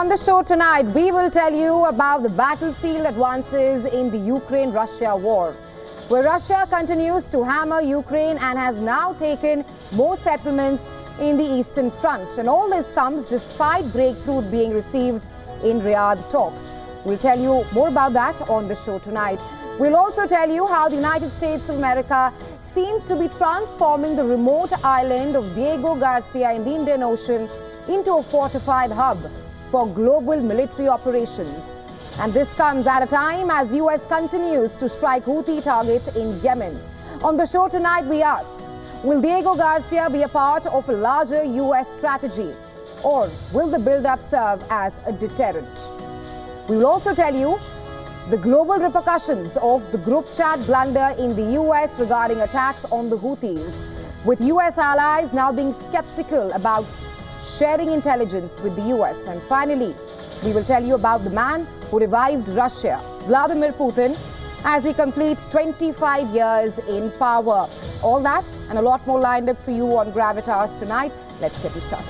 On the show tonight, we will tell you about the battlefield advances in the Ukraine-Russia war, where Russia continues to hammer Ukraine and has now taken more settlements in the Eastern Front. And all this comes despite breakthrough being received in Riyadh talks. We'll tell you more about that on the show tonight. We'll also tell you how the United States of America seems to be transforming the remote island of Diego Garcia in the Indian Ocean into a fortified hub for global military operations. And this comes at a time as US continues to strike Houthi targets in Yemen. On the show tonight, we ask, will Diego Garcia be a part of a larger US strategy? Or will the buildup serve as a deterrent? We will also tell you the global repercussions of the group chat blunder in the US regarding attacks on the Houthis, with US allies now being skeptical about sharing intelligence with the US. And finally, we will tell you about the man who revived Russia, Vladimir Putin, as he completes 25 years in power. All that and a lot more lined up for you on Gravitas tonight. Let's get you started.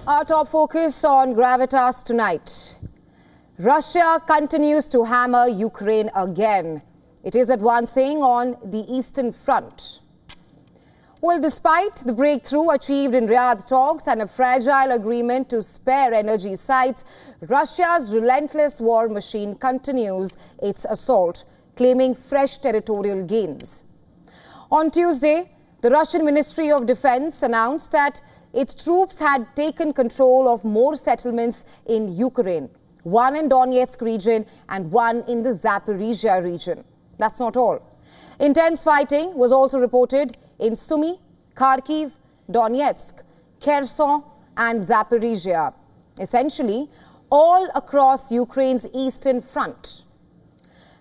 Our top focus on Gravitas tonight. Russia continues to hammer Ukraine again. It is advancing on the Eastern Front. Well, despite the breakthrough achieved in Riyadh talks and a fragile agreement to spare energy sites, Russia's relentless war machine continues its assault, claiming fresh territorial gains. On Tuesday, the Russian Ministry of Defense announced that its troops had taken control of more settlements in Ukraine, one in Donetsk region and one in the Zaporizhzhia region. That's not all. Intense fighting was also reported in Sumy, Kharkiv, Donetsk, Kherson and Zaporizhzhia, essentially all across Ukraine's eastern front.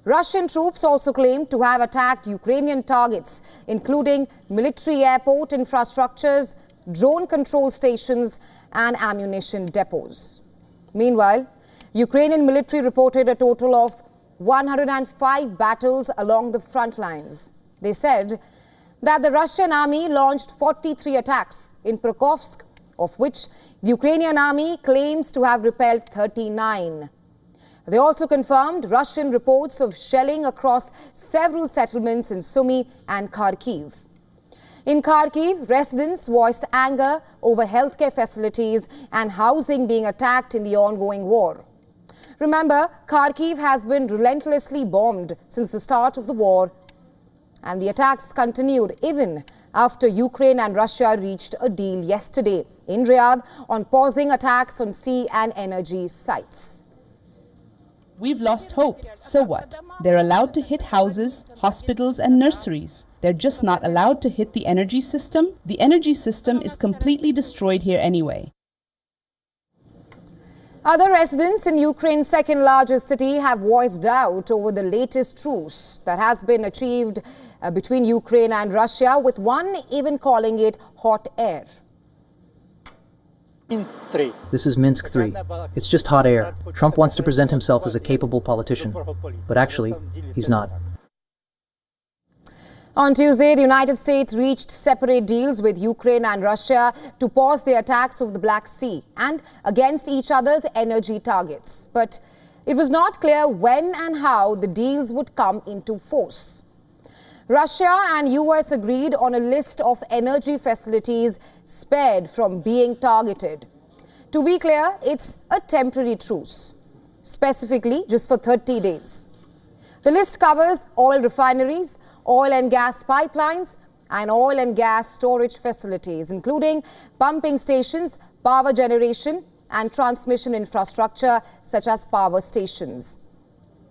Russian troops also claimed to have attacked Ukrainian targets, including military airport infrastructures, drone control stations and ammunition depots. Meanwhile, Ukrainian military reported a total of 105 battles along the front lines. They said that the Russian army launched 43 attacks in Pokrovsk, of which the Ukrainian army claims to have repelled 39. They also confirmed Russian reports of shelling across several settlements in Sumy and Kharkiv. In Kharkiv, residents voiced anger over healthcare facilities and housing being attacked in the ongoing war. Remember, Kharkiv has been relentlessly bombed since the start of the war, and the attacks continued even after Ukraine and Russia reached a deal yesterday in Riyadh on pausing attacks on sea and energy sites. We've lost hope. So what? They're allowed to hit houses, hospitals and nurseries. They're just not allowed to hit the energy system. The energy system is completely destroyed here anyway. Other residents in Ukraine's second largest city have voiced doubt over the latest truce that has been achieved between Ukraine and Russia, with one even calling it hot air. This is Minsk 3. It's just hot air. Trump wants to present himself as a capable politician, but actually, he's not. On Tuesday, the United States reached separate deals with Ukraine and Russia to pause the attacks over the Black Sea and against each other's energy targets. But it was not clear when and how the deals would come into force. Russia and US agreed on a list of energy facilities spared from being targeted. To be clear, it's a temporary truce, specifically just for 30 days. The list covers oil refineries, oil and gas pipelines, and oil and gas storage facilities, including pumping stations, power generation, and transmission infrastructure such as power stations.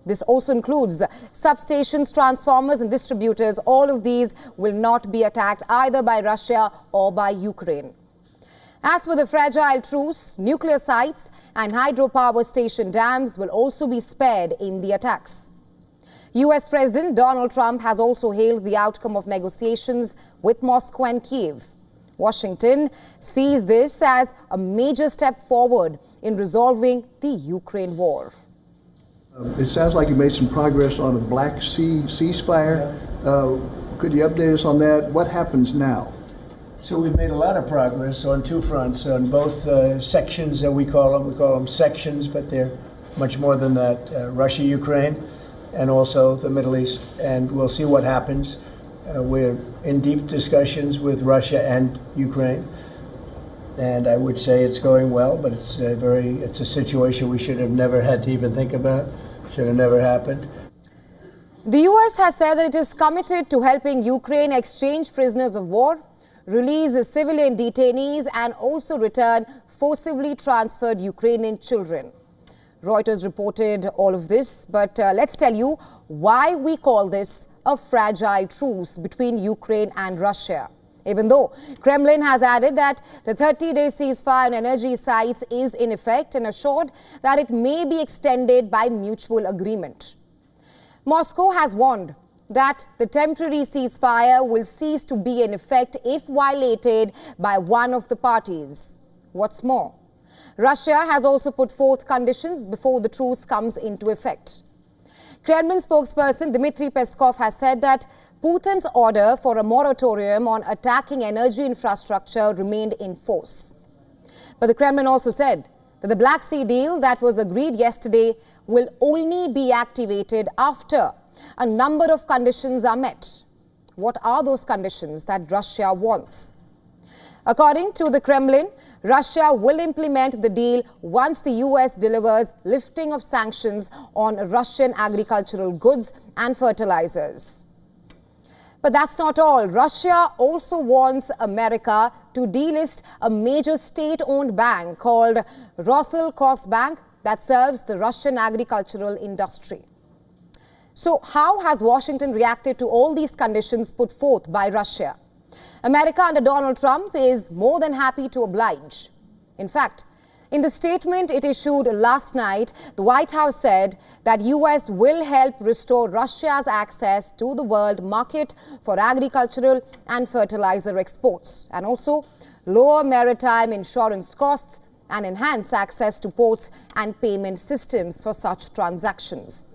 This also includes substations, transformers, and distributors. All of these will not be attacked either by Russia or by Ukraine. As for the fragile truce, nuclear sites and hydropower station dams will also be spared in the attacks. US President Donald Trump has also hailed the outcome of negotiations with Moscow and Kiev. Washington sees this as a major step forward in resolving the Ukraine war. It sounds like you made some progress on a Black Sea ceasefire. Could you update us on that? What happens now? So we've made a lot of progress on two fronts, on both sections that we call them sections, but they're much more than that, Russia, Ukraine, and also the Middle East, and we'll see what happens. We're in deep discussions with Russia and Ukraine, and I would say it's going well, but it's a situation we should have never had to even think about, should have never happened. The US has said that it is committed to helping Ukraine exchange prisoners of war, release civilian detainees, and also return forcibly transferred Ukrainian children. Reuters reported all of this, but let's tell you why we call this a fragile truce between Ukraine and Russia. Even though Kremlin has added that the 30-day ceasefire on energy sites is in effect and assured that it may be extended by mutual agreement. Moscow has warned that the temporary ceasefire will cease to be in effect if violated by one of the parties. What's more, Russia has also put forth conditions before the truce comes into effect. Kremlin spokesperson Dmitry Peskov has said that Putin's order for a moratorium on attacking energy infrastructure remained in force. But the Kremlin also said that the Black Sea deal that was agreed yesterday will only be activated after a number of conditions are met. What are those conditions that Russia wants? According to the Kremlin, Russia will implement the deal once the US delivers lifting of sanctions on Russian agricultural goods and fertilizers. But that's not all. Russia also wants America to delist a major state-owned bank called Roselkosbank that serves the Russian agricultural industry. So how has Washington reacted to all these conditions put forth by Russia? America under Donald Trump is more than happy to oblige. In fact, in the statement it issued last night, the White House said that US will help restore Russia's access to the world market for agricultural and fertilizer exports, and also lower maritime insurance costs and enhance access to ports and payment systems for such transactions.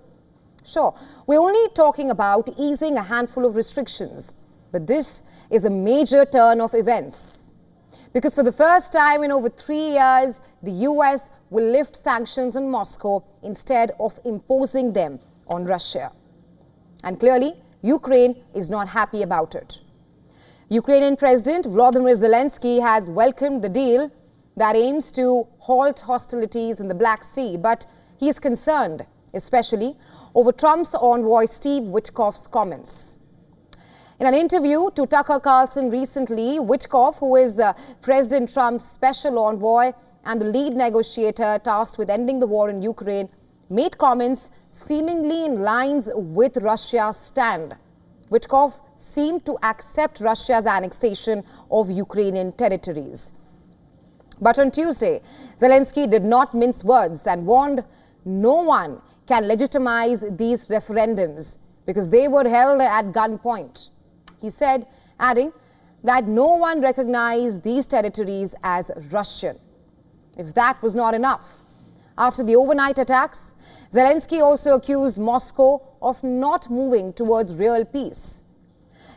Sure, we're only talking about easing a handful of restrictions, but this is a major turn of events. Because for the first time in over 3 years, the US will lift sanctions on Moscow instead of imposing them on Russia. And clearly, Ukraine is not happy about it. Ukrainian President Vladimir Zelensky has welcomed the deal that aims to halt hostilities in the Black Sea, but he is concerned, especially over Trump's envoy Steve Witkoff's comments. In an interview to Tucker Carlson recently, Witkoff, who is President Trump's special envoy and the lead negotiator tasked with ending the war in Ukraine, made comments seemingly in lines with Russia's stand. Witkoff seemed to accept Russia's annexation of Ukrainian territories. But on Tuesday, Zelensky did not mince words and warned no one can legitimize these referendums because they were held at gunpoint. He said, adding that no one recognized these territories as Russian. If that was not enough, after the overnight attacks, Zelensky also accused Moscow of not moving towards real peace.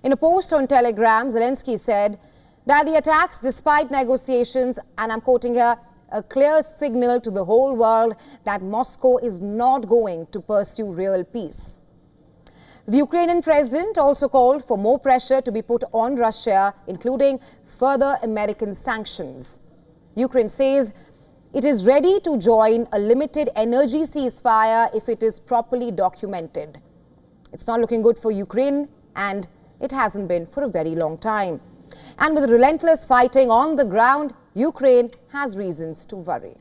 In a post on Telegram, Zelensky said that the attacks, despite negotiations, and I'm quoting here, a clear signal to the whole world that Moscow is not going to pursue real peace. The Ukrainian president also called for more pressure to be put on Russia, including further American sanctions. Ukraine says it is ready to join a limited energy ceasefire if it is properly documented. It's not looking good for Ukraine, and it hasn't been for a very long time. And with relentless fighting on the ground, Ukraine has reasons to worry.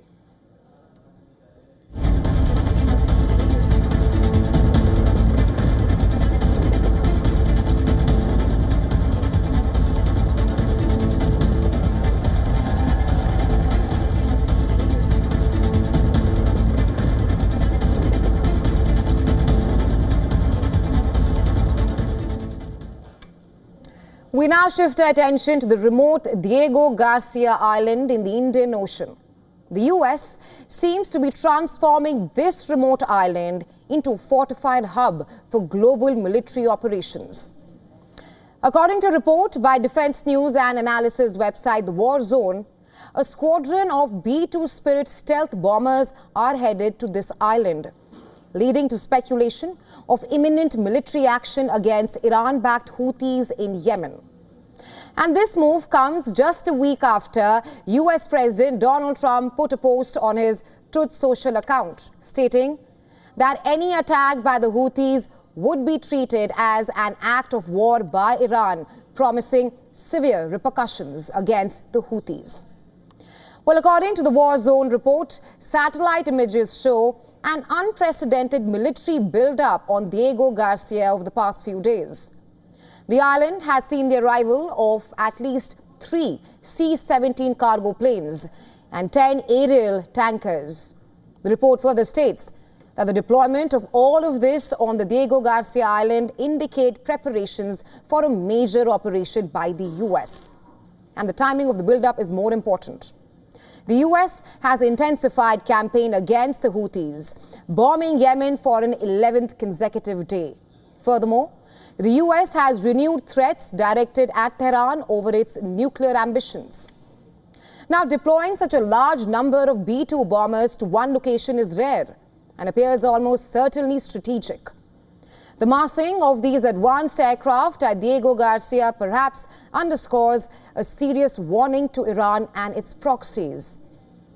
We now shift our attention to the remote Diego Garcia Island in the Indian Ocean. The US seems to be transforming this remote island into a fortified hub for global military operations. According to a report by Defense News and Analysis website The War Zone, a squadron of B-2 Spirit stealth bombers are headed to this island, leading to speculation of imminent military action against Iran-backed Houthis in Yemen. And this move comes just a week after US President Donald Trump put a post on his Truth Social account stating that any attack by the Houthis would be treated as an act of war by Iran, promising severe repercussions against the Houthis. Well, according to the War Zone report, satellite images show an unprecedented military buildup on Diego Garcia over the past few days. The island has seen the arrival of at least 3 C-17 cargo planes and 10 aerial tankers. The report further states that the deployment of all of this on the Diego Garcia Island indicate preparations for a major operation by the US. And the timing of the buildup is more important. The US has intensified campaign against the Houthis, bombing Yemen for an 11th consecutive day. Furthermore, the US has renewed threats directed at Tehran over its nuclear ambitions. Now, deploying such a large number of B-2 bombers to one location is rare and appears almost certainly strategic. The massing of these advanced aircraft at Diego Garcia perhaps underscores a serious warning to Iran and its proxies.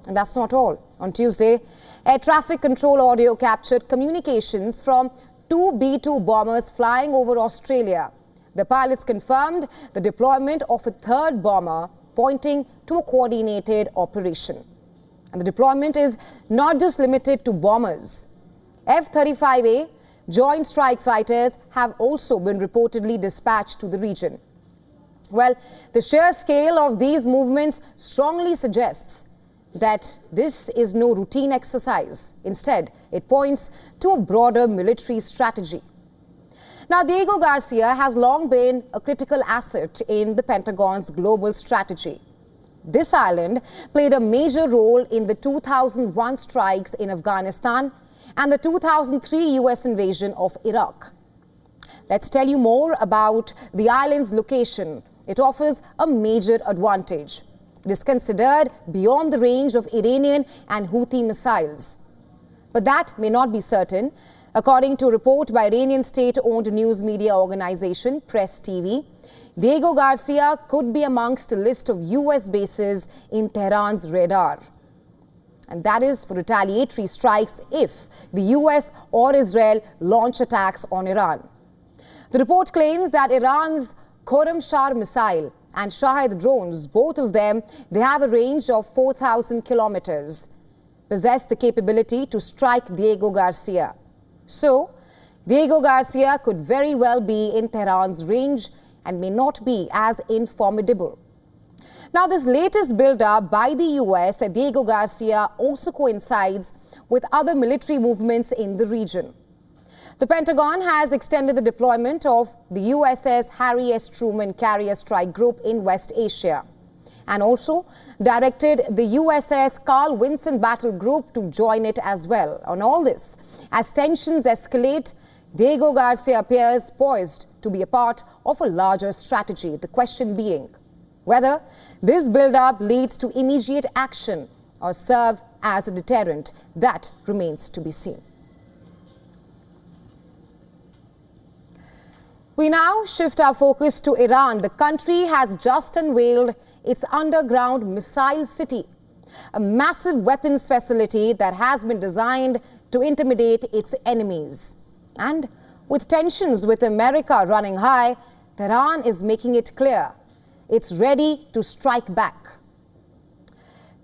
And that's not all. On Tuesday, air traffic control audio captured communications from 2 B-2 bombers flying over Australia. The pilots confirmed the deployment of a third bomber, pointing to a coordinated operation. And the deployment is not just limited to bombers. F-35A Joint strike fighters have also been reportedly dispatched to the region. Well, the sheer scale of these movements strongly suggests that this is no routine exercise. Instead, it points to a broader military strategy. Now, Diego Garcia has long been a critical asset in the Pentagon's global strategy. This island played a major role in the 2001 strikes in Afghanistan and the 2003 US invasion of Iraq. Let's tell you more about the island's location. It offers a major advantage. It is considered beyond the range of Iranian and Houthi missiles. But that may not be certain. According to a report by Iranian state-owned news media organization Press TV, Diego Garcia could be amongst a list of US bases in Tehran's radar. And that is for retaliatory strikes if the US or Israel launch attacks on Iran. The report claims that Iran's Khorramshahr missile and Shahid drones, both of them, they have a range of 4,000 kilometers, possess the capability to strike Diego Garcia. So, Diego Garcia could very well be in Tehran's range and may not be as formidable. Now, this latest build-up by the US at Diego Garcia also coincides with other military movements in the region. The Pentagon has extended the deployment of the USS Harry S. Truman Carrier Strike Group in West Asia and also directed the USS Carl Vinson Battle Group to join it as well. On all this, as tensions escalate, Diego Garcia appears poised to be a part of a larger strategy. The question being whether this build-up leads to immediate action or serve as a deterrent. That remains to be seen. We now shift our focus to Iran. The country has just unveiled its underground missile city, a massive weapons facility that has been designed to intimidate its enemies. And with tensions with America running high, Tehran is making it clear it's ready to strike back.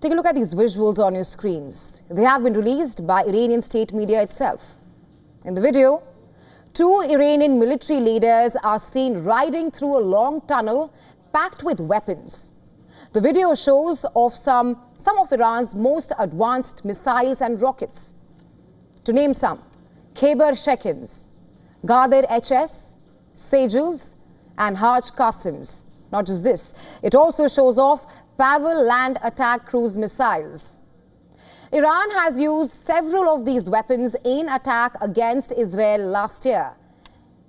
Take a look at these visuals on your screens. They have been released by Iranian state media itself. In the video, two Iranian military leaders are seen riding through a long tunnel packed with weapons. The video shows of some of Iran's most advanced missiles and rockets. To name some: Khyber-Shekhins, Ghadir-HS, Sejals, and Haj Qasims. Not just this, it also shows off Pavel land attack cruise missiles. Iran has used several of these weapons in attack against Israel last year.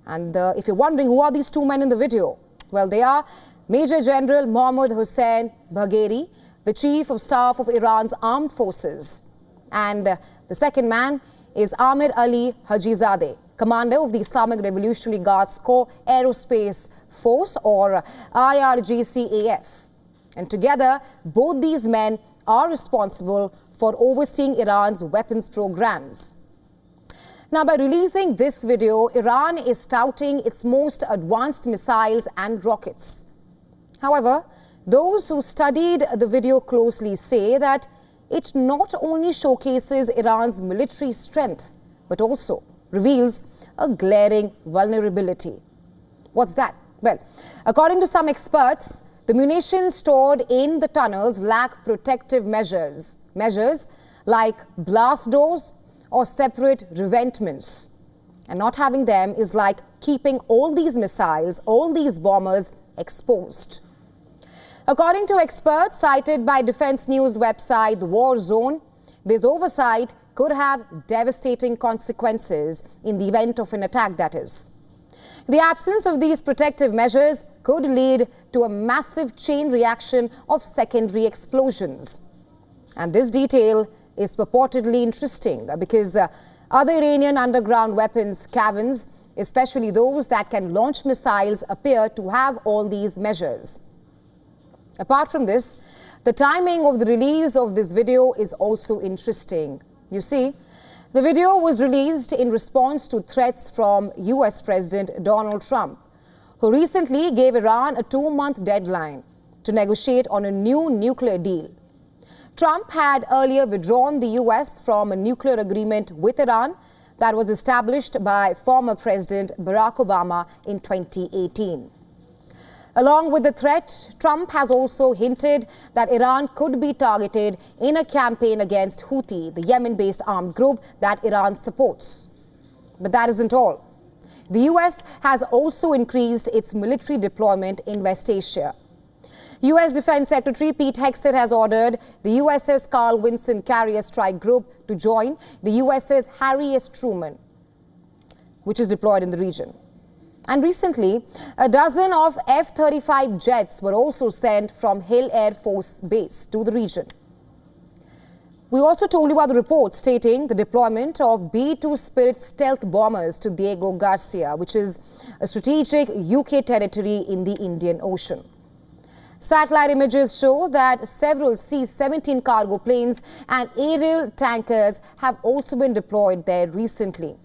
And if you're wondering who are these two men in the video, well, they are Major General Mohammad Hossein Bagheri, the Chief of Staff of Iran's armed forces. And the second man is Amir Ali Hajizadeh, commander of the Islamic Revolutionary Guards Corps Aerospace Force, or IRGC-AF. And together, both these men are responsible for overseeing Iran's weapons programs. Now, by releasing this video, Iran is touting its most advanced missiles and rockets. However, those who studied the video closely say that it not only showcases Iran's military strength, but also reveals a glaring vulnerability. What's that? Well, according to some experts, the munitions stored in the tunnels lack protective measures like blast doors or separate revetments. And not having them is like keeping all these missiles, all these bombers exposed. According to experts cited by Defense News website The War Zone, this oversight could have devastating consequences in the event of an attack, that is. The absence of these protective measures could lead to a massive chain reaction of secondary explosions. And this detail is purportedly interesting because other Iranian underground weapons caverns, especially those that can launch missiles, appear to have all these measures. Apart from this, the timing of the release of this video is also interesting. You see, the video was released in response to threats from US President Donald Trump, who recently gave Iran a 2-month deadline to negotiate on a new nuclear deal. Trump had earlier withdrawn the US from a nuclear agreement with Iran that was established by former President Barack Obama in 2018. Along with the threat, Trump has also hinted that Iran could be targeted in a campaign against Houthi, the Yemen-based armed group that Iran supports. But that isn't all. The US has also increased its military deployment in West Asia. US Defense Secretary Pete Hegseth has ordered the USS Carl Vinson Carrier Strike Group to join the USS Harry S. Truman, which is deployed in the region. And recently, a dozen of F-35 jets were also sent from Hill Air Force Base to the region. We also told you about the report stating the deployment of B-2 Spirit stealth bombers to Diego Garcia, which is a strategic UK territory in the Indian Ocean. Satellite images show that several C-17 cargo planes and aerial tankers have also been deployed there recently.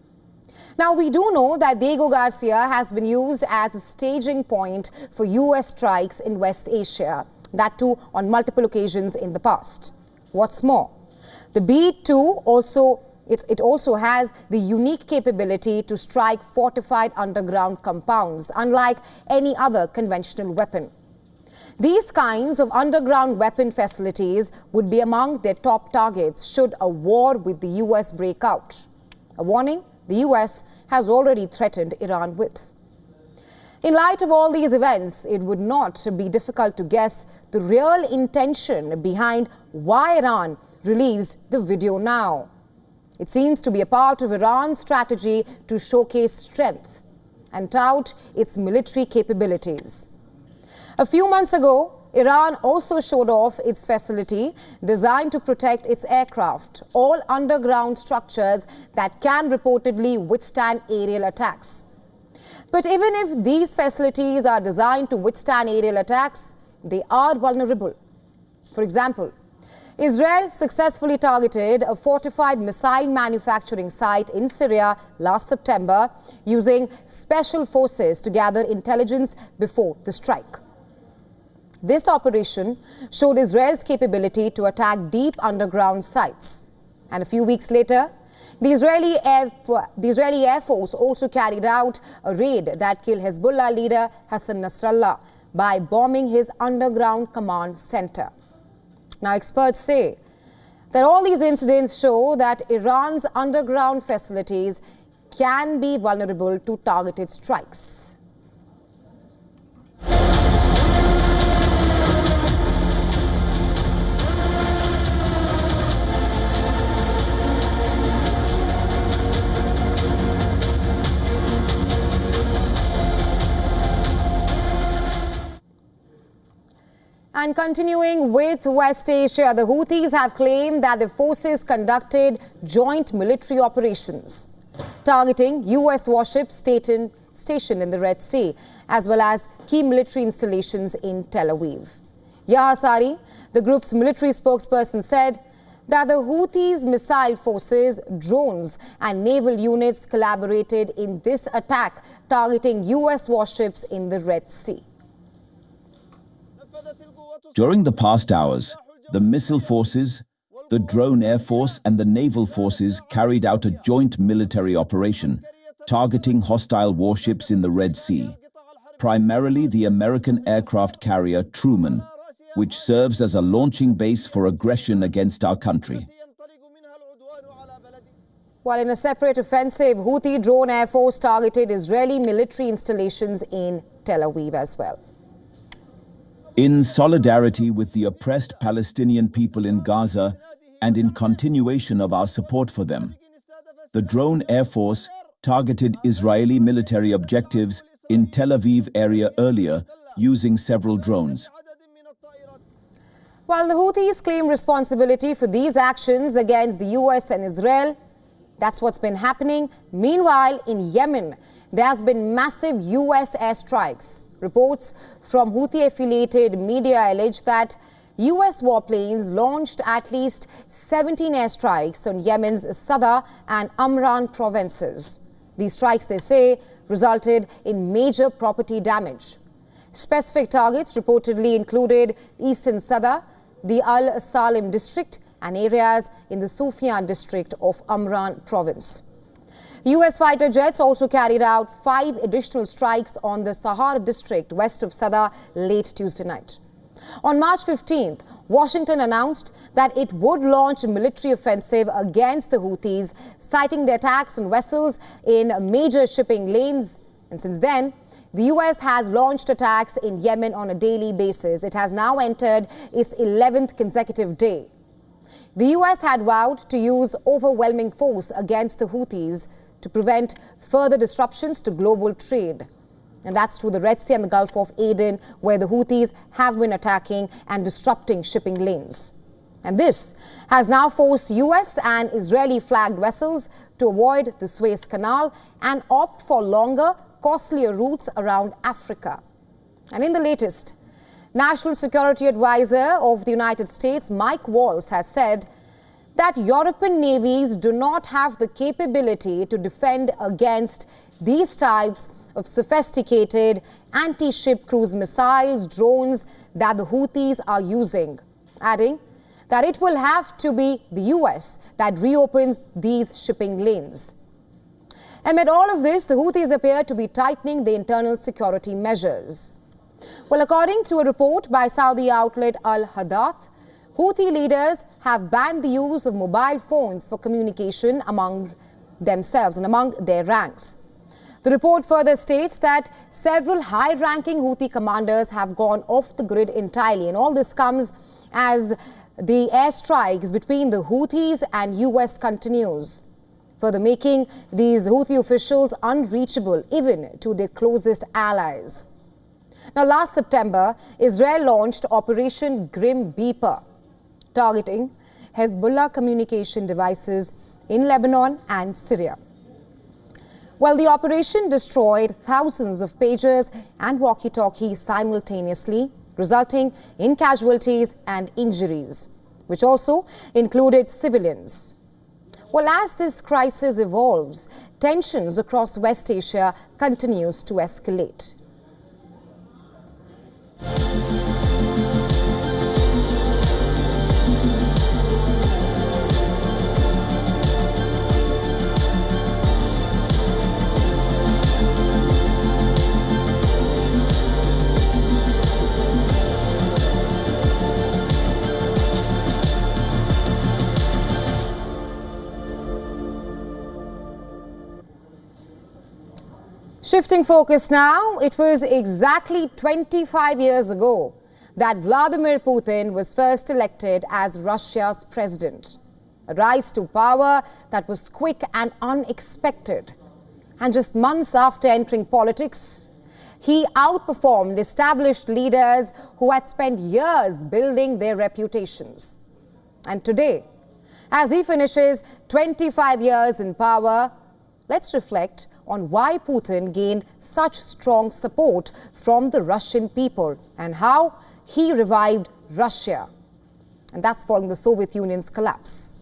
Now, we do know that Diego Garcia has been used as a staging point for US strikes in West Asia, that too on multiple occasions in the past. What's more, the B-2 also has the unique capability to strike fortified underground compounds, unlike any other conventional weapon. These kinds of underground weapon facilities would be among their top targets should a war with the US break out. A warning the US has already threatened Iran with. In light of all these events, it would not be difficult to guess the real intention behind why Iran released the video now. It seems to be a part of Iran's strategy to showcase strength and tout its military capabilities. A few months ago, Iran also showed off its facility designed to protect its aircraft, all underground structures that can reportedly withstand aerial attacks. But even if these facilities are designed to withstand aerial attacks, they are vulnerable. For example, Israel successfully targeted a fortified missile manufacturing site in Syria last September using special forces to gather intelligence before the strike. This operation showed Israel's capability to attack deep underground sites. And a few weeks later, the Israeli Air Force also carried out a raid that killed Hezbollah leader Hassan Nasrallah by bombing his underground command center. Now, experts say that all these incidents show that Iran's underground facilities can be vulnerable to targeted strikes. And continuing with West Asia, the Houthis have claimed that the forces conducted joint military operations targeting U.S. warships stationed in the Red Sea, as well as key military installations in Tel Aviv. Yahya Sari, the group's military spokesperson, said that the Houthis' missile forces, drones and naval units collaborated in this attack targeting U.S. warships in the Red Sea. During the past hours, the missile forces, the drone air force and the naval forces carried out a joint military operation targeting hostile warships in the Red Sea, primarily the American aircraft carrier Truman, which serves as a launching base for aggression against our country. While in a separate offensive, Houthi drone air force targeted Israeli military installations in Tel Aviv as well. In solidarity with the oppressed Palestinian people in Gaza and in continuation of our support for them, the drone air force targeted Israeli military objectives in Tel Aviv area earlier using several drones. While the Houthis claim responsibility for these actions against the US and Israel, that's what's been happening. Meanwhile, in Yemen, there has been massive US airstrikes. Reports from Houthi-affiliated media allege that US warplanes launched at least 17 airstrikes on Yemen's Sadr and Amran provinces. These strikes, they say, resulted in major property damage. Specific targets reportedly included eastern Sadr, the Al Salim district, and areas in the Sufyan district of Amran province. US fighter jets also carried out 5 additional strikes on the Sahar district west of Sadr late Tuesday night. On March 15th, Washington announced that it would launch a military offensive against the Houthis, citing the attacks on vessels in major shipping lanes. And since then, the US has launched attacks in Yemen on a daily basis. It has now entered its 11th consecutive day. The US had vowed to use overwhelming force against the Houthis to prevent further disruptions to global trade. And that's through the Red Sea and the Gulf of Aden, where the Houthis have been attacking and disrupting shipping lanes. And this has now forced US and Israeli flagged vessels to avoid the Suez Canal and opt for longer, costlier routes around Africa. And in the latest, National Security Advisor of the United States, Mike Waltz, has said that European navies do not have the capability to defend against these types of sophisticated anti-ship cruise missiles, drones that the Houthis are using, adding that it will have to be the US that reopens these shipping lanes. Amid all of this, the Houthis appear to be tightening the internal security measures. Well, according to a report by Saudi outlet Al Hadath, Houthi leaders have banned the use of mobile phones for communication among themselves and among their ranks. The report further states that several high-ranking Houthi commanders have gone off the grid entirely, and all this comes as the airstrikes between the Houthis and US continues. further making these Houthi officials unreachable even to their closest allies. Now, last September, Israel launched Operation Grim Reaper, targeting Hezbollah communication devices in Lebanon and Syria. Well, the operation destroyed thousands of pagers and walkie-talkies simultaneously, resulting in casualties and injuries, which also included civilians. Well, as this crisis evolves, tensions across West Asia continues to escalate. Shifting focus now, it was exactly 25 years ago that Vladimir Putin was first elected as Russia's president. A rise to power that was quick and unexpected. And just months after entering politics, he outperformed established leaders who had spent years building their reputations. And today, as he finishes 25 years in power, let's reflect on why Putin gained such strong support from the Russian people and how he revived Russia. And that's following the Soviet Union's collapse.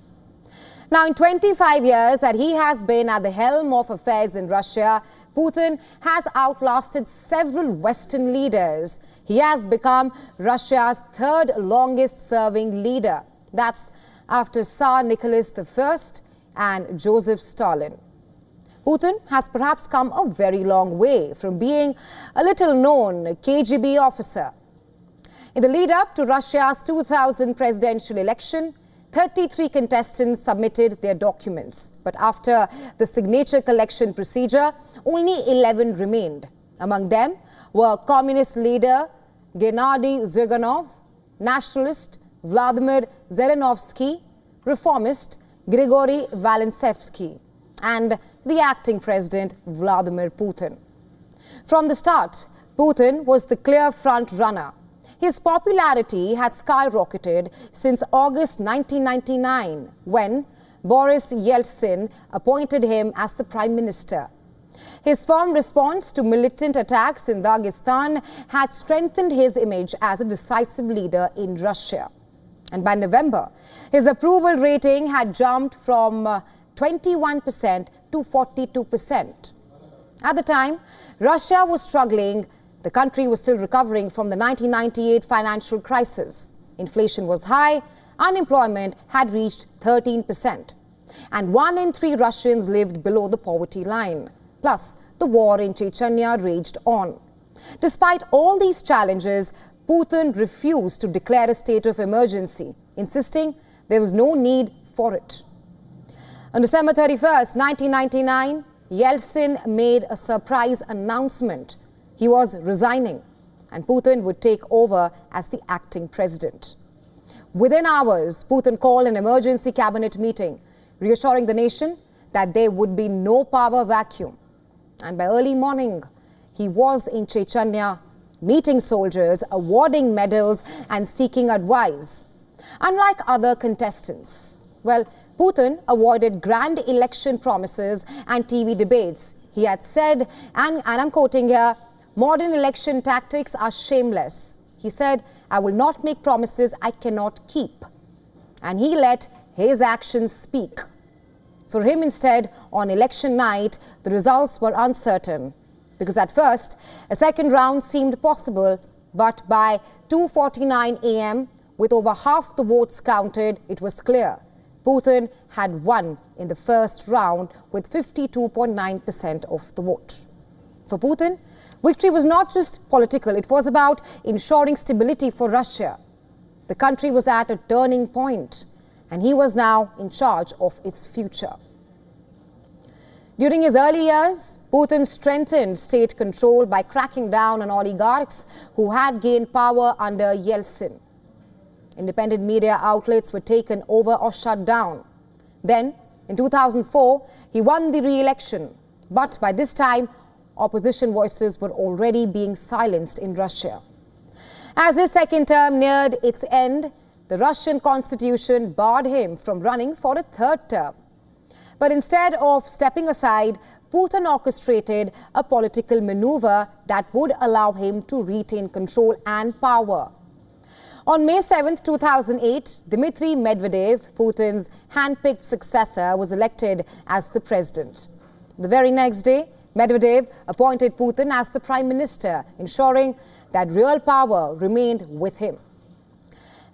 Now, in 25 years that he has been at the helm of affairs in Russia, Putin has outlasted several Western leaders. He has become Russia's third longest serving leader. That's after Tsar Nicholas I and Joseph Stalin. Putin has perhaps come a very long way from being a little-known KGB officer. In the lead-up to Russia's 2000 presidential election, 33 contestants submitted their documents. But after the signature collection procedure, only 11 remained. Among them were communist leader Gennady Zyuganov, nationalist Vladimir Zhirinovsky, reformist Grigory Valentsevsky, and the acting president Vladimir Putin. From the start, Putin was the clear front-runner. His popularity had skyrocketed since August 1999, when Boris Yeltsin appointed him as the prime minister. His firm response to militant attacks in Dagestan had strengthened his image as a decisive leader in Russia. And by November, his approval rating had jumped from 21% to 42%. At the time, Russia was struggling. The country was still recovering from the 1998 financial crisis. Inflation was high, unemployment had reached 13%, and 1 in 3 Russians lived below the poverty line. Plus, the war in Chechnya raged on. Despite all these challenges, Putin refused to declare a state of emergency, insisting there was no need for it. On December 31st, 1999, Yeltsin made a surprise announcement. He was resigning, and Putin would take over as the acting president. Within hours, Putin called an emergency cabinet meeting, reassuring the nation that there would be no power vacuum. And by early morning, he was in Chechnya, meeting soldiers, awarding medals, and seeking advice. Unlike other contestants, Putin avoided grand election promises and TV debates. He had said, and I'm quoting here, "Modern election tactics are shameless." He said, "I will not make promises I cannot keep." And he let his actions speak. For him, instead, on election night, the results were uncertain. Because at first, a second round seemed possible, but by 2:49 a.m., with over half the votes counted, it was clear Putin had won in the first round with 52.9% of the vote. For Putin, victory was not just political, it was about ensuring stability for Russia. The country was at a turning point, and he was now in charge of its future. During his early years, Putin strengthened state control by cracking down on oligarchs who had gained power under Yeltsin. Independent media outlets were taken over or shut down. Then, In 2004, he won the re-election, but by this time, opposition voices were already being silenced in Russia. As his second term neared its end, the Russian constitution barred him from running for a third term. But instead of stepping aside, Putin orchestrated a political maneuver that would allow him to retain control and power. On May 7, 2008, Dmitry Medvedev, Putin's hand-picked successor, was elected as the president. The very next day, Medvedev appointed Putin as the prime minister, ensuring that real power remained with him.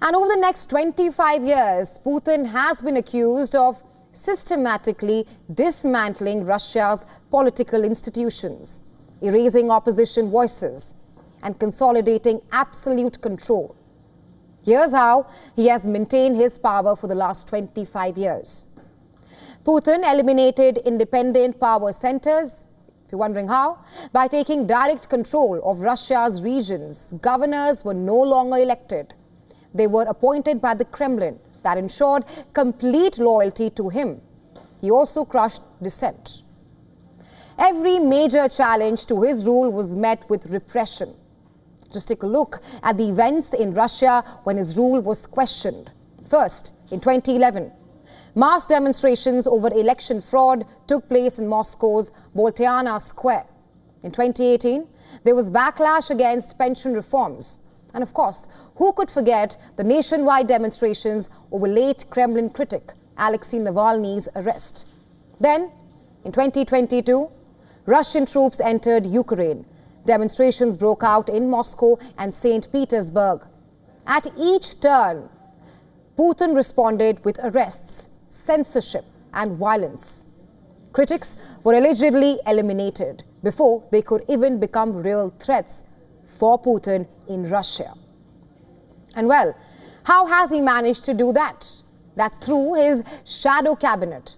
And over the next 25 years, Putin has been accused of systematically dismantling Russia's political institutions, erasing opposition voices, and consolidating absolute control. Here's how he has maintained his power for the last 25 years. Putin eliminated independent power centers. If you're wondering how, by taking direct control of Russia's regions. Governors were no longer elected. They were appointed by the Kremlin. That ensured complete loyalty to him. He also crushed dissent. Every major challenge to his rule was met with repression. Just take a look at the events in Russia when his rule was questioned. First, in 2011, mass demonstrations over election fraud took place in Moscow's Boltiana Square. In 2018, there was backlash against pension reforms. And of course, who could forget the nationwide demonstrations over late Kremlin critic Alexei Navalny's arrest? Then, in 2022, Russian troops entered Ukraine. Demonstrations broke out in Moscow and St. Petersburg. At each turn, Putin responded with arrests, censorship, and violence. Critics were allegedly eliminated before they could even become real threats for Putin in Russia. And well, how has he managed to do that? That's through his shadow cabinet.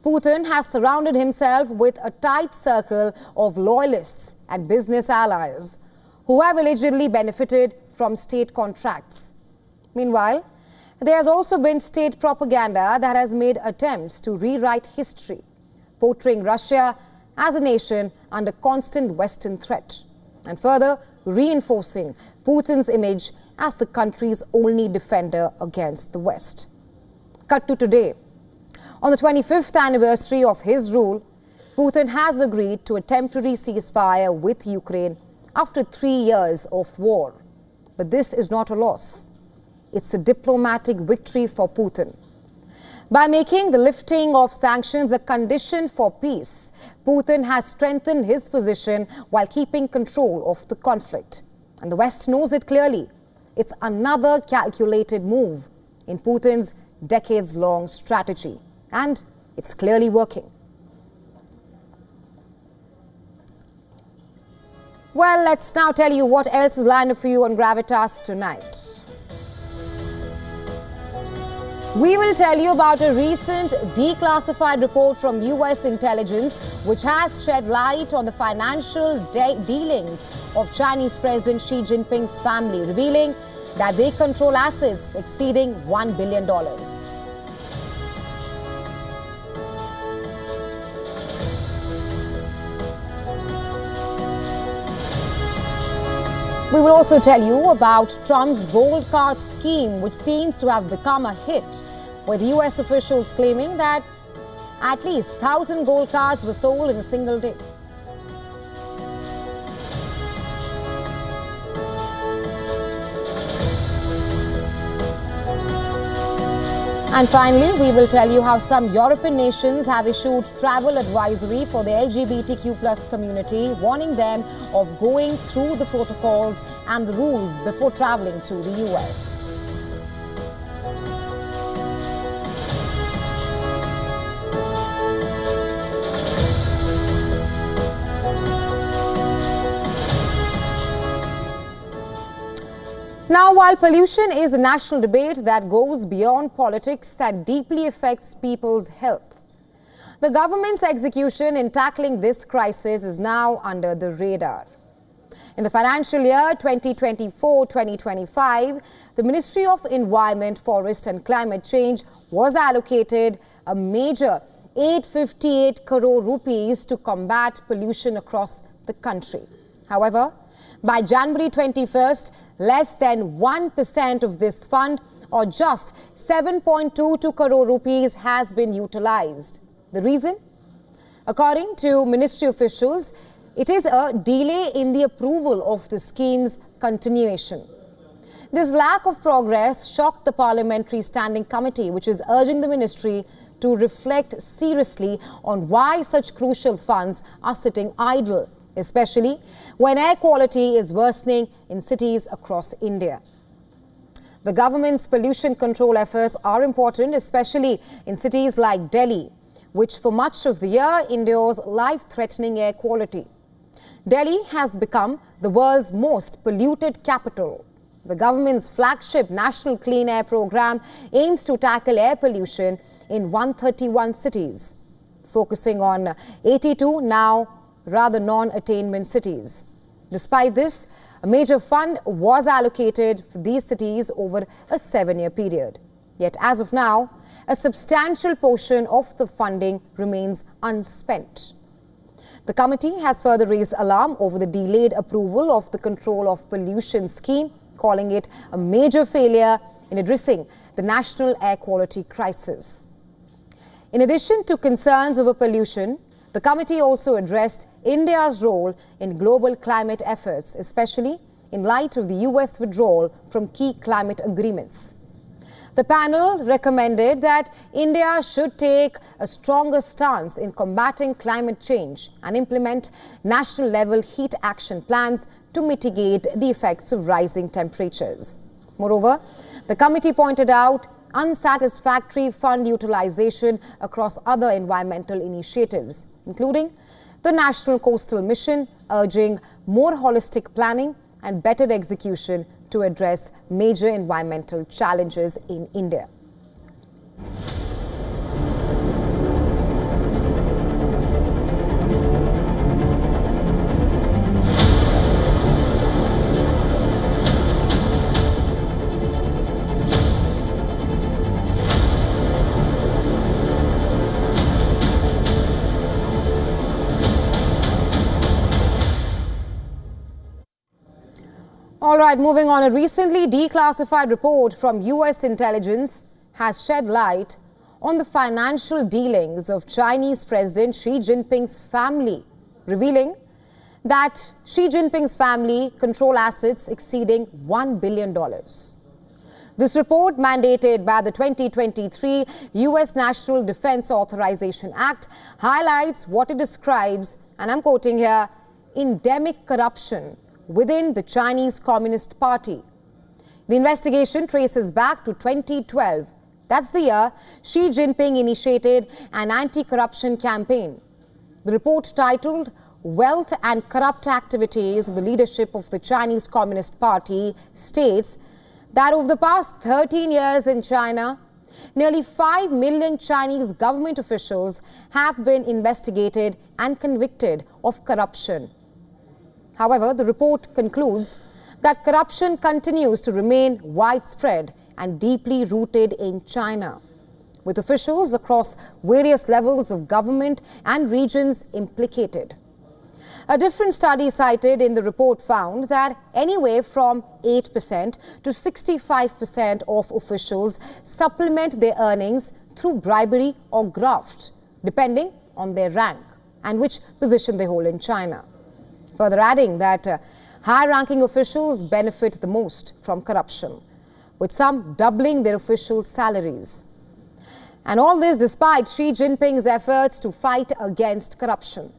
Putin has surrounded himself with a tight circle of loyalists and business allies who have allegedly benefited from state contracts. Meanwhile, there has also been state propaganda that has made attempts to rewrite history, portraying Russia as a nation under constant Western threat, and further reinforcing Putin's image as the country's only defender against the West. Cut to today. On the 25th anniversary of his rule, Putin has agreed to a temporary ceasefire with Ukraine after 3 years of war. But this is not a loss. It's a diplomatic victory for Putin. By making the lifting of sanctions a condition for peace, Putin has strengthened his position while keeping control of the conflict. And the West knows it clearly. It's another calculated move in Putin's decades-long strategy. And it's clearly working. Well, let's now tell you what else is lined up for you on Gravitas tonight. We will tell you about a recent declassified report from US intelligence which has shed light on the financial dealings of Chinese President Xi Jinping's family, revealing that they control assets exceeding $1 billion. We will also tell you about Trump's gold card scheme, which seems to have become a hit, with US officials claiming that at least 1,000 gold cards were sold in a single day. And finally, we will tell you how some European nations have issued travel advisory for the LGBTQ+ community, warning them of going through the protocols and the rules before traveling to the US. Now, while pollution is a national debate that goes beyond politics and deeply affects people's health, the government's execution in tackling this crisis is now under the radar. In the financial year 2024-2025, the Ministry of Environment, Forest and Climate Change was allocated a major 858 crore rupees to combat pollution across the country. However, by January 21st, less than 1% of this fund, or just 7.22 crore rupees, has been utilized. The reason? According to ministry officials, it is a delay in the approval of the scheme's continuation. This lack of progress shocked the Parliamentary Standing Committee, which is urging the ministry to reflect seriously on why such crucial funds are sitting idle, especially when air quality is worsening in cities across India. The government's pollution control efforts are important, especially in cities like Delhi, which for much of the year endures life-threatening air quality. Delhi has become the world's most polluted capital. The government's flagship National Clean Air Program aims to tackle air pollution in 131 cities, focusing on 82 now rather non-attainment cities. Despite this, a major fund was allocated for these cities over a 7-year period. Yet as of now, a substantial portion of the funding remains unspent. The committee has further raised alarm over the delayed approval of the Control of Pollution scheme, calling it a major failure in addressing the national air quality crisis. In addition to concerns over pollution, the committee also addressed India's role in global climate efforts, especially in light of the US withdrawal from key climate agreements. The panel recommended that India should take a stronger stance in combating climate change and implement national-level heat action plans to mitigate the effects of rising temperatures. Moreover, the committee pointed out unsatisfactory fund utilization across other environmental initiatives, including the National Coastal Mission, urging more holistic planning and better execution to address major environmental challenges in India. All right, moving on. A recently declassified report from US intelligence has shed light on the financial dealings of Chinese President Xi Jinping's family, revealing that Xi Jinping's family control assets exceeding $1 billion. This report, mandated by the 2023 US National Defense Authorization Act, highlights what it describes, and I'm quoting here, endemic corruption within the Chinese Communist Party. The investigation traces back to 2012. That's the year Xi Jinping initiated an anti-corruption campaign. The report, titled Wealth and Corrupt Activities of the Leadership of the Chinese Communist Party, states that over the past 13 years in China, nearly 5 million Chinese government officials have been investigated and convicted of corruption. However, the report concludes that corruption continues to remain widespread and deeply rooted in China, with officials across various levels of government and regions implicated. A different study cited in the report found that anywhere from 8% to 65% of officials supplement their earnings through bribery or graft, depending on their rank and which position they hold in China. Further adding that high-ranking officials benefit the most from corruption, with some doubling their official salaries. And all this despite Xi Jinping's efforts to fight against corruption.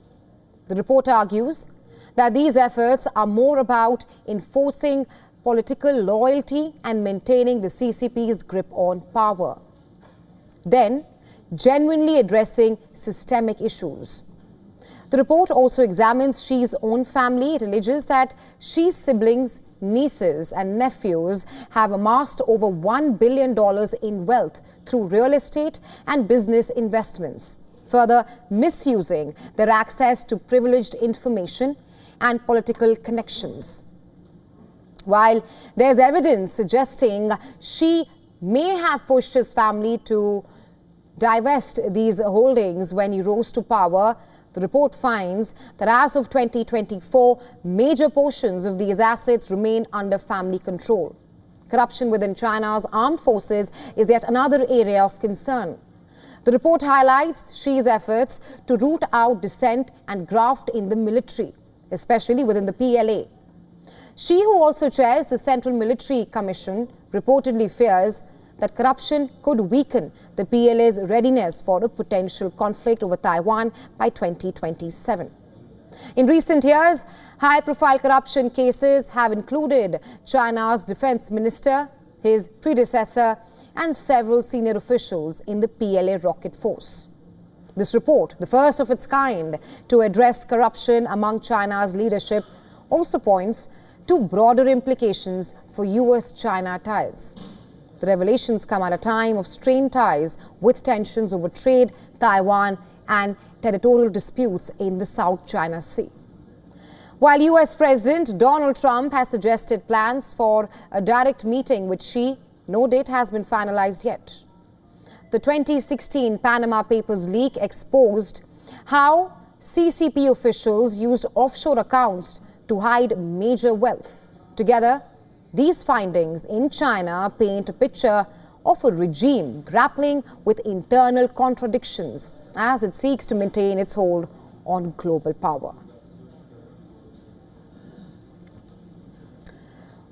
The report argues that these efforts are more about enforcing political loyalty and maintaining the CCP's grip on power than genuinely addressing systemic issues. The report also examines Xi's own family. It alleges that Xi's siblings, nieces and nephews have amassed over $1 billion in wealth through real estate and business investments, further misusing their access to privileged information and political connections. While there's evidence suggesting Xi may have pushed his family to divest these holdings when he rose to power. The report finds that as of 2024, major portions of these assets remain under family control. Corruption within China's armed forces is yet another area of concern. The report highlights Xi's efforts to root out dissent and graft in the military, especially within the PLA. Xi, who also chairs the Central Military Commission, reportedly fears that corruption could weaken the PLA's readiness for a potential conflict over Taiwan by 2027. In recent years, high-profile corruption cases have included China's defense minister, his predecessor, and several senior officials in the PLA rocket force. This report, the first of its kind to address corruption among China's leadership, also points to broader implications for US-China ties. The revelations come at a time of strained ties with tensions over trade, Taiwan, and territorial disputes in the South China Sea. While US President Donald Trump has suggested plans for a direct meeting with Xi, no date has been finalized yet. The 2016 Panama Papers leak exposed how CCP officials used offshore accounts to hide major wealth. Together, these findings in China paint a picture of a regime grappling with internal contradictions as it seeks to maintain its hold on global power.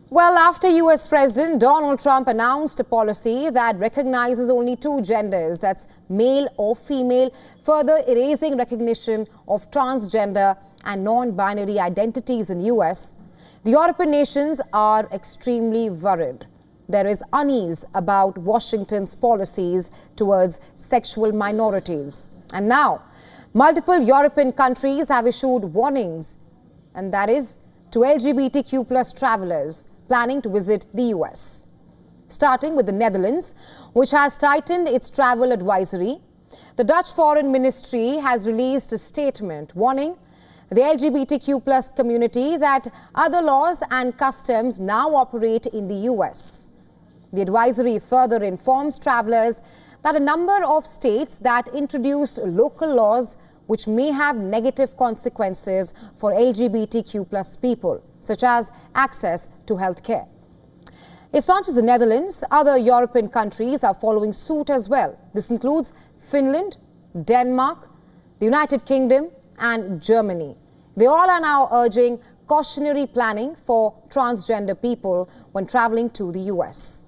Well, after US President Donald Trump announced a policy that recognizes only two genders, that's male or female, further erasing recognition of transgender and non-binary identities in US, the European nations are extremely worried. There is unease about Washington's policies towards sexual minorities. And now, multiple European countries have issued warnings, and that is to LGBTQ plus travelers planning to visit the US. Starting with the Netherlands, which has tightened its travel advisory, the Dutch Foreign Ministry has released a statement warning the LGBTQ plus community that other laws and customs now operate in the US. The advisory further informs travelers that a number of states that introduced local laws which may have negative consequences for LGBTQ plus people, such as access to health care. It's not just the Netherlands, other European countries are following suit as well. This includes Finland, Denmark, the United Kingdom, and Germany. They all are now urging cautionary planning for transgender people when traveling to the US.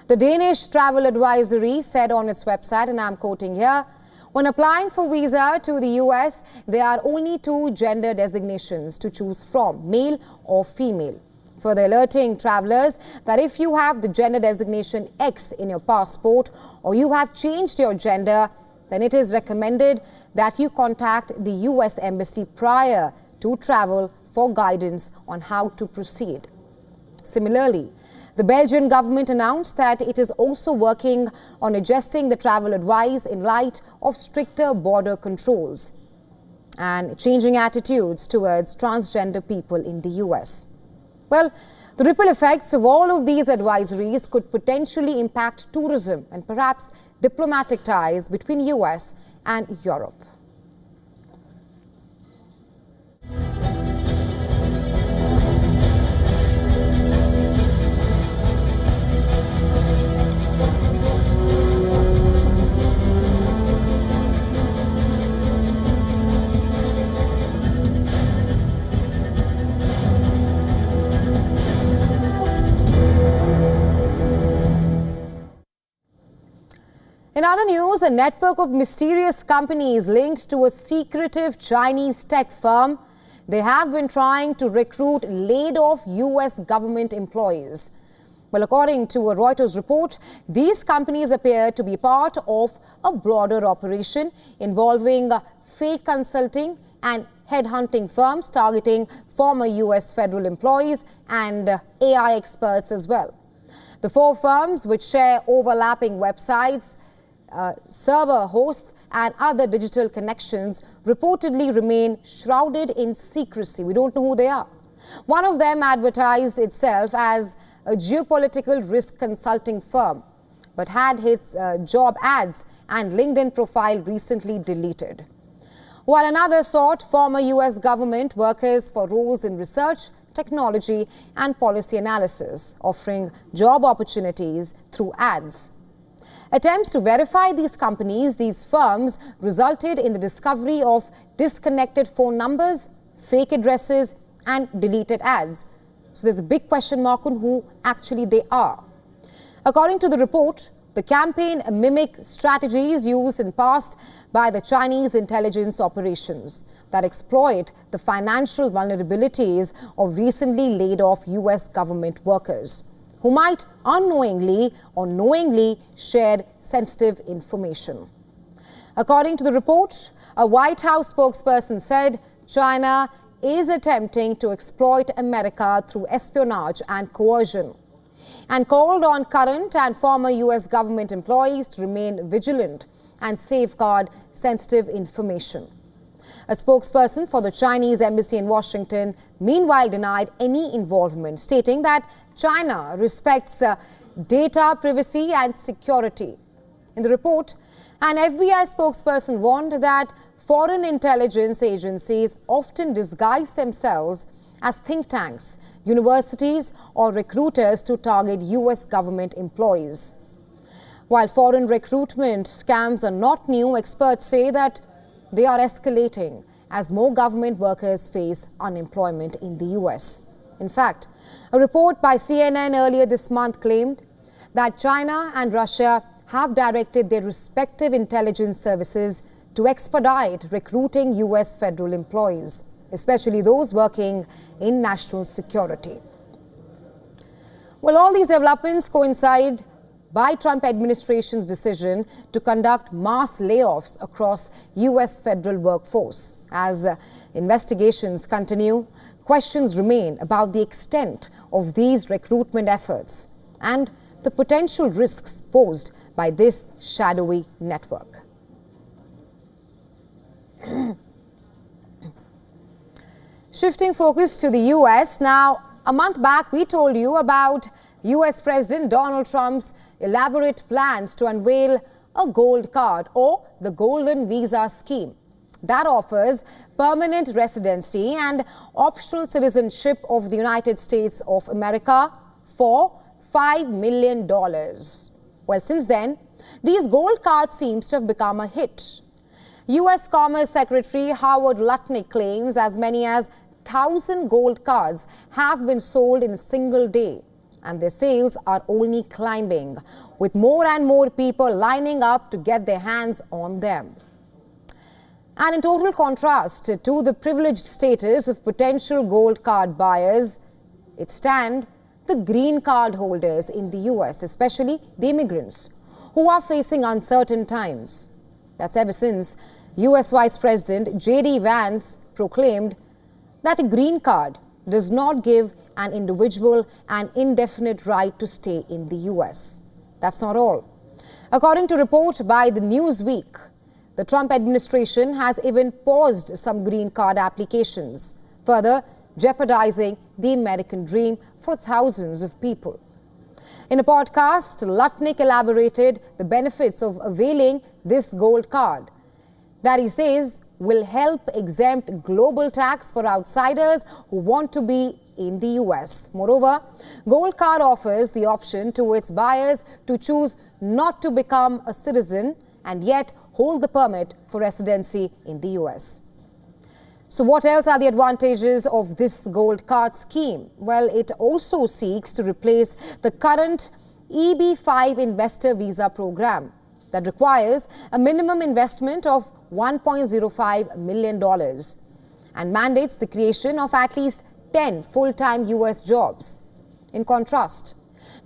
The Danish Travel Advisory said on its website, and I'm quoting here, when applying for visa to the US, there are only two gender designations to choose from, male or female. Further alerting travelers that if you have the gender designation X in your passport or you have changed your gender, then it is recommended that you contact the US Embassy prior to travel for guidance on how to proceed. Similarly, the Belgian government announced that it is also working on adjusting the travel advice in light of stricter border controls and changing attitudes towards transgender people in the US. Well, the ripple effects of all of these advisories could potentially impact tourism and perhaps diplomatic ties between US and Europe. In other news, a network of mysterious companies linked to a secretive Chinese tech firm, they have been trying to recruit laid-off US government employees. Well, according to a Reuters report, these companies appear to be part of a broader operation involving fake consulting and headhunting firms targeting former US federal employees and AI experts as well. The four firms, which share overlapping websites, server hosts and other digital connections, reportedly remain shrouded in secrecy. We don't know who they are. One of them advertised itself as a geopolitical risk consulting firm, but had its job ads and LinkedIn profile recently deleted. While another sought former US government workers for roles in research, technology and policy analysis, offering job opportunities through ads. Attempts to verify these companies, these firms, resulted in the discovery of disconnected phone numbers, fake addresses and deleted ads. So there's a big question mark on who actually they are. According to the report, the campaign mimicked strategies used in past by the Chinese intelligence operations that exploit the financial vulnerabilities of recently laid off US government workers who might unknowingly or knowingly share sensitive information. According to the report, a White House spokesperson said China is attempting to exploit America through espionage and coercion, and called on current and former US government employees to remain vigilant and safeguard sensitive information. A spokesperson for the Chinese embassy in Washington meanwhile denied any involvement, stating that China respects data privacy and security. In the report, an FBI spokesperson warned that foreign intelligence agencies often disguise themselves as think tanks, universities or recruiters to target US government employees. While foreign recruitment scams are not new, experts say that they are escalating as more government workers face unemployment in the US. In fact, a report by CNN earlier this month claimed that China and Russia have directed their respective intelligence services to expedite recruiting US federal employees, especially those working in national security. Well, all these developments coincide by Trump administration's decision to conduct mass layoffs across US federal workforce. As investigations continue, questions remain about the extent of these recruitment efforts and the potential risks posed by this shadowy network. Shifting focus to the US now, a month back we told you about US President Donald Trump's elaborate plans to unveil a gold card or the golden visa scheme that offers permanent residency and optional citizenship of the United States of America for $5 million. Well, since then, these gold cards seems to have become a hit. US Commerce Secretary Howard Lutnick claims as many as 1,000 gold cards have been sold in a single day, and their sales are only climbing, with more and more people lining up to get their hands on them. And in total contrast to the privileged status of potential gold card buyers, it stand the green card holders in the US, especially the immigrants, who are facing uncertain times. That's ever since US Vice President J.D. Vance proclaimed that a green card does not give an individual an indefinite right to stay in the US. That's not all. According to a report by the Newsweek, the Trump administration has even paused some green card applications, further jeopardizing the American dream for thousands of people. In a podcast, Lutnick elaborated the benefits of availing this gold card that he says will help exempt global tax for outsiders who want to be in the US. Moreover, Gold Card offers the option to its buyers to choose not to become a citizen and yet hold the permit for residency in the US. So what else are the advantages of this Gold Card scheme? Well, it also seeks to replace the current EB-5 investor visa program that requires a minimum investment of $1.05 million and mandates the creation of at least 10 full-time US jobs. In contrast,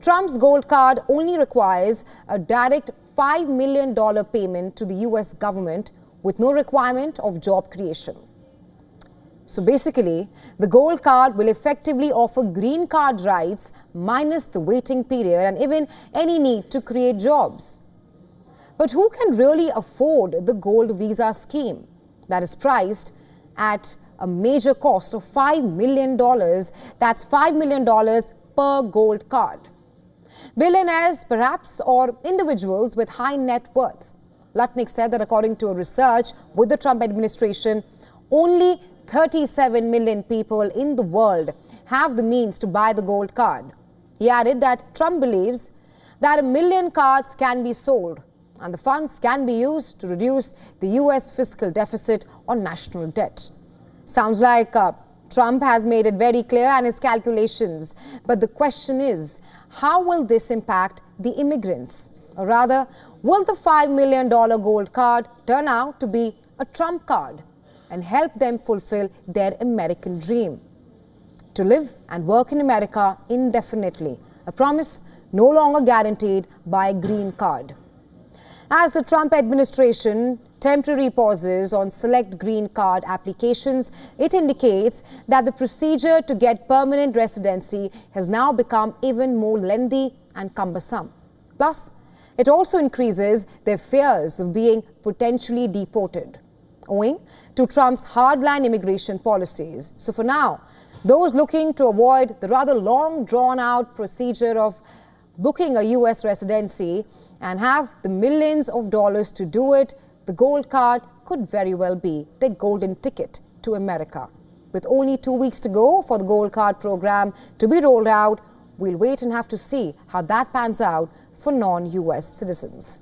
Trump's gold card only requires a direct $5 million payment to the US government with no requirement of job creation. So basically, the gold card will effectively offer green card rights minus the waiting period and even any need to create jobs. But who can really afford the gold visa scheme that is priced at a major cost of $5 million? That's $5 million per gold card. Billionaires, perhaps, or individuals with high net worth Lutnick said that according to a research with the Trump administration, only 37 million people in the world have the means to buy the gold card. He added that Trump believes that 1 million cards can be sold and the funds can be used to reduce the US fiscal deficit on national debt. Sounds like Trump has made it very clear in his calculations. But the question is, how will this impact the immigrants? Or rather, will the $5 million gold card turn out to be a Trump card and help them fulfill their American dream? To live and work in America indefinitely, a promise no longer guaranteed by a green card. As the Trump administration temporary pauses on select green card applications, it indicates that the procedure to get permanent residency has now become even more lengthy and cumbersome. Plus, it also increases their fears of being potentially deported, owing to Trump's hardline immigration policies. So for now, those looking to avoid the rather long drawn-out procedure of booking a US residency and have the millions of dollars to do it, the gold card could very well be their golden ticket to America. With only 2 weeks to go for the gold card program to be rolled out, we'll wait and have to see how that pans out for non-US citizens.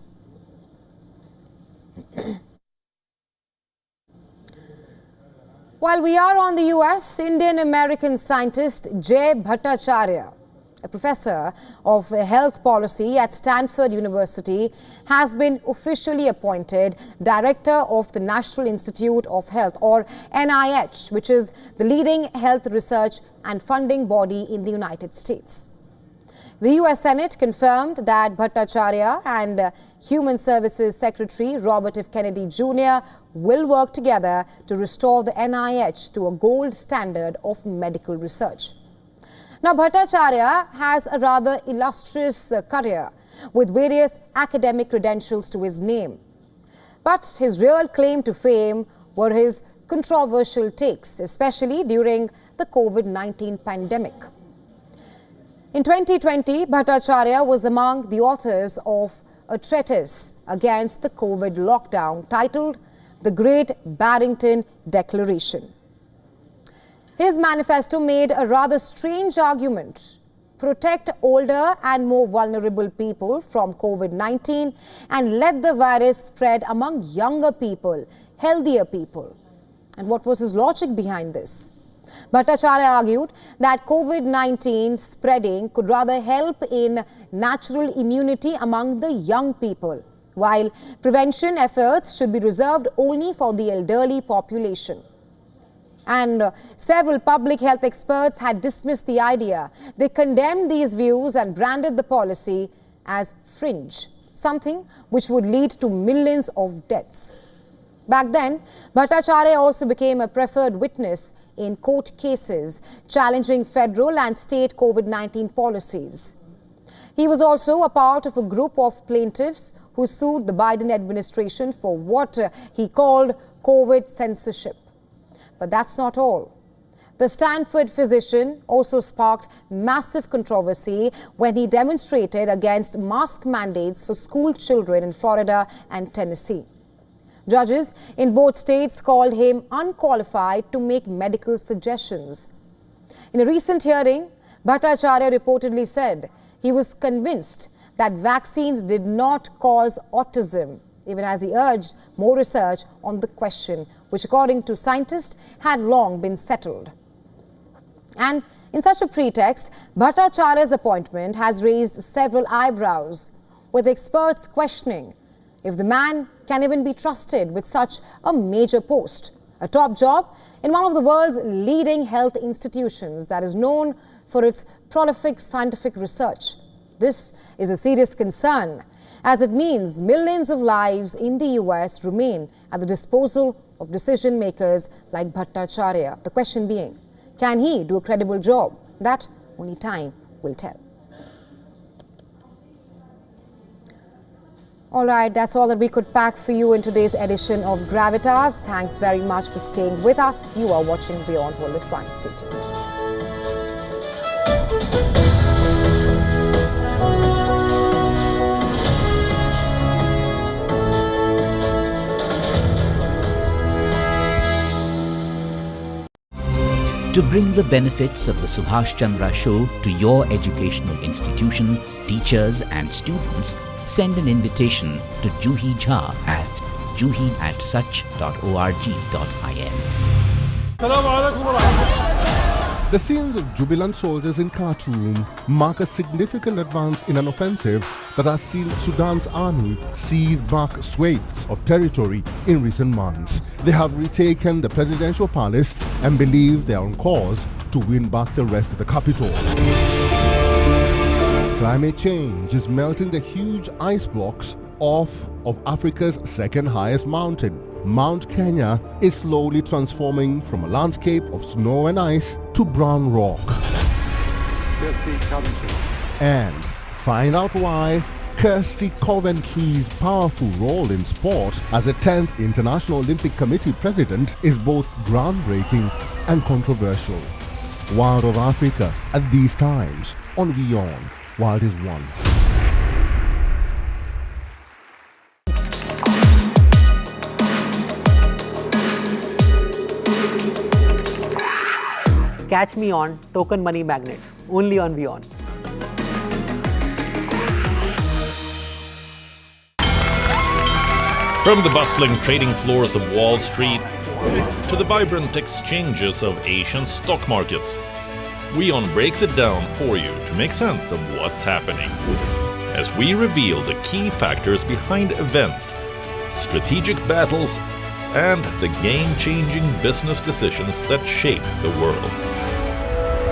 While we are on the US, Indian-American scientist Jay Bhattacharya, a professor of health policy at Stanford University, has been officially appointed director of the National Institute of Health, or NIH, which is the leading health research and funding body in the United States. The US Senate confirmed that Bhattacharya and Human Services Secretary Robert F. Kennedy Jr. will work together to restore the NIH to a gold standard of medical research. Now, Bhattacharya has a rather illustrious career with various academic credentials to his name. But his real claim to fame were his controversial takes, especially during the COVID-19 pandemic. In 2020, Bhattacharya was among the authors of a treatise against the COVID lockdown titled The Great Barrington Declaration. His manifesto made a rather strange argument: protect older and more vulnerable people from COVID-19 and let the virus spread among younger people, healthier people. And what was his logic behind this? Bhattacharya argued that COVID-19 spreading could rather help in natural immunity among the young people, while prevention efforts should be reserved only for the elderly population. And several public health experts had dismissed the idea. They condemned these views and branded the policy as fringe, something which would lead to millions of deaths. Back then, Bhattacharya also became a preferred witness in court cases challenging federal and state COVID-19 policies. He was also a part of a group of plaintiffs who sued the Biden administration for what he called COVID censorship. But that's not all. The Stanford physician also sparked massive controversy when he demonstrated against mask mandates for school children in Florida and Tennessee. Judges in both states called him unqualified to make medical suggestions. In a recent hearing, Bhattacharya reportedly said he was convinced that vaccines did not cause autism, even as he urged more research on the question, which according to scientists had long been settled. And in such a pretext, Bhattacharya's appointment has raised several eyebrows, with experts questioning if the man can even be trusted with such a major post, a top job in one of the world's leading health institutions that is known for its prolific scientific research. This is a serious concern, as it means millions of lives in the US remain at the disposal of decision makers like Bhattacharya. The question being, can he do a credible job? That only time will tell. All right, that's all that we could pack for you in today's edition of Gravitas. Thanks very much for staying with us. You are watching WION The World. Stay tuned. To bring the benefits of the Subhash Chandra Show to your educational institution, teachers and students, send an invitation to Juhi Jha at juhi@such.org.in. The scenes of jubilant soldiers in Khartoum mark a significant advance in an offensive that has seen Sudan's army seize back swathes of territory in recent months. They have retaken the presidential palace and believe they are on course to win back the rest of the capital. Climate change is melting the huge ice blocks off of Africa's second highest mountain. Mount Kenya is slowly transforming from a landscape of snow and ice to brown rock. And find out why Kirsty Coventry's powerful role in sport as a 10th International Olympic Committee president is both groundbreaking and controversial. Wild of Africa at these times on WION World is One. Catch me on Token Money Magnet, only on WION. From the bustling trading floors of Wall Street to the vibrant exchanges of Asian stock markets, WION breaks it down for you to make sense of what's happening, as we reveal the key factors behind events, strategic battles, and the game-changing business decisions that shape the world.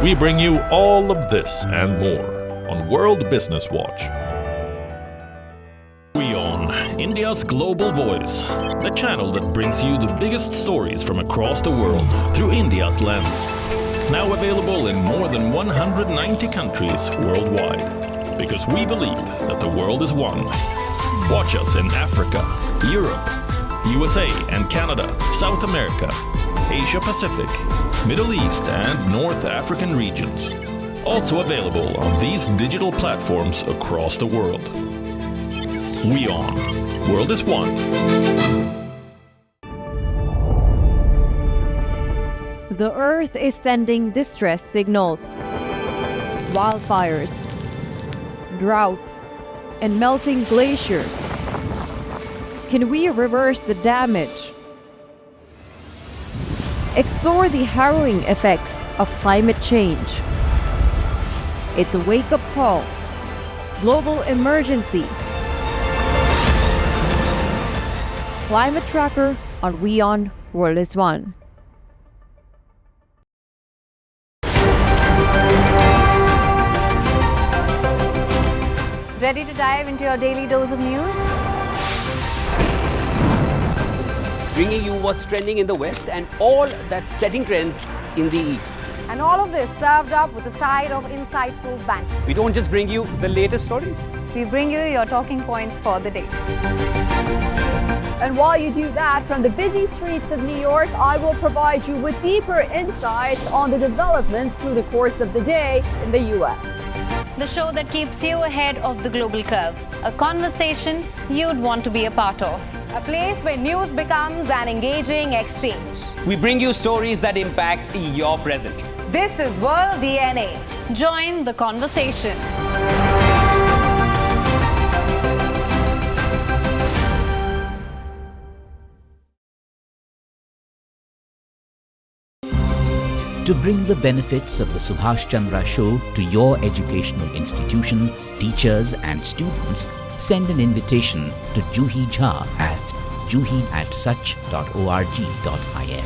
We bring you all of this and more on World Business Watch. WION, India's global voice, the channel that brings you the biggest stories from across the world through India's lens. Now available in more than 190 countries worldwide, because we believe that the world is one. Watch us in Africa, Europe, USA and Canada, South America, Asia Pacific, Middle East and North African regions. Also available on these digital platforms across the world. WION, World is One. The Earth is sending distress signals. Wildfires, droughts, and melting glaciers. Can we reverse the damage? Explore the harrowing effects of climate change. It's a wake-up call. Global emergency. Climate Tracker on WION World is One. Ready to dive into your daily dose of news? Bringing you what's trending in the West and all that's setting trends in the East. And all of this served up with a side of insightful banter. We don't just bring you the latest stories. We bring you your talking points for the day. And while you do that, from the busy streets of New York, I will provide you with deeper insights on the developments through the course of the day in the U.S. The show that keeps you ahead of the global curve. A conversation you'd want to be a part of. A place where news becomes an engaging exchange. We bring you stories that impact your present. This is World DNA. Join the conversation. To bring the benefits of the Subhash Chandra Show to your educational institution, teachers and students, send an invitation to Juhi Jha at juhi@such.org.in.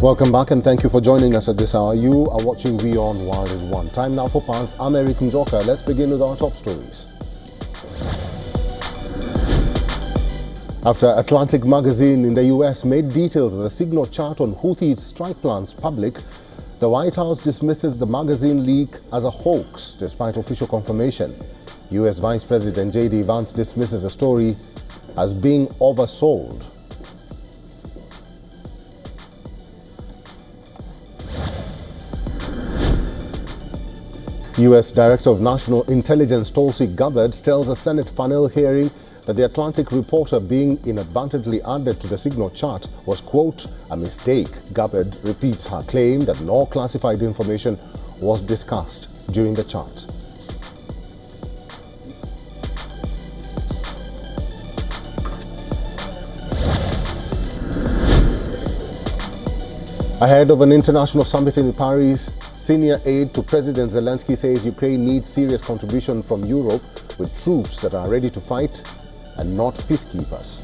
Welcome back and thank you for joining us at this hour. You are watching WION The World is One. Time now for Pulse. I'm Eric Njoka. Let's begin with our top stories. After Atlantic Magazine in the US made details of the signal chart on Houthi strike plans public, the White House dismisses the magazine leak as a hoax despite official confirmation. US Vice President J.D. Vance dismisses the story as being oversold. US Director of National Intelligence Tulsi Gabbard tells a Senate panel hearing that the Atlantic reporter being inadvertently added to the signal chart was, quote, a mistake. Gabbard repeats her claim that no classified information was discussed during the chart. Ahead of an international summit in Paris, senior aide to President Zelensky says Ukraine needs serious contribution from Europe with troops that are ready to fight and not peacekeepers.